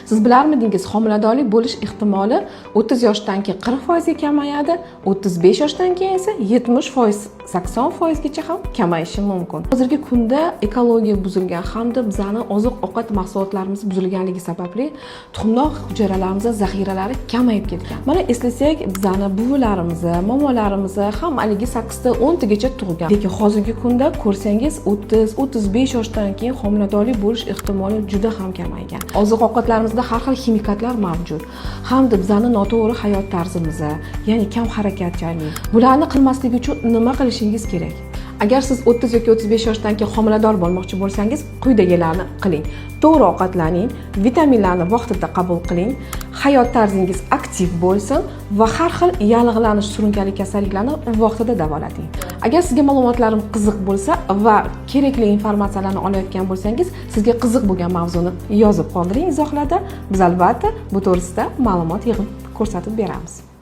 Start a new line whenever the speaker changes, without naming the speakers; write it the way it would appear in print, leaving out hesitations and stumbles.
Siz bilarmidingiz, homiladorlik bo'lish ehtimoli 30 yoshdan keyin 40% ga kamayadi, 35 yoshdan keyin esa 70%, 80% gacha ham kamayishi mumkin. Hozirgi kunda ekologiya buzilgan hamda bizani oziq-ovqat mahsulotlarimiz buzilganligi sababli tuxumdog' hujayralarimiz zaxiralari kamayib ketgan. Mana eslasak, bizani buvilarimiz, momolarimiz ham haligi 8 ta 10 tagacha tug'gan. Lekin hozirgi kunda ko'rsangiz 30-35 yoshdan keyin homiladorlik bo'lish ehtimoli juda ham kamaygan. Oziq-ovqatlarimizda har xil ximikatlar mavjud. Hamda bizani noto'g'ri hayot tarzimiz, ya'ni kam harakatchanlik. Bularni qilmaslik uchun nima qilishingiz kerak? Agar siz 30 yoki 35 yoshdan keyin homilador bo'lmoqchi bo'lsangiz, quyidagilarni qiling. To'g'ri ovqatlaning, vitaminlarni vaqtida qabul qiling, hayot tarzingiz aktiv bo'lsin va har xil yallig'lanish, surunkali kasalliklarni vaqtida davolating. Agar sizga ma'lumotlarim qiziq bo'lsa va kerakli informatsiyalarni olayotgan bo'lsangiz, sizga qiziq bo'lgan mavzuni yozib qoldiring izohlarda. Biz albatta bu to'g'risida ma'lumot yig'ib ko'rsatib beramiz.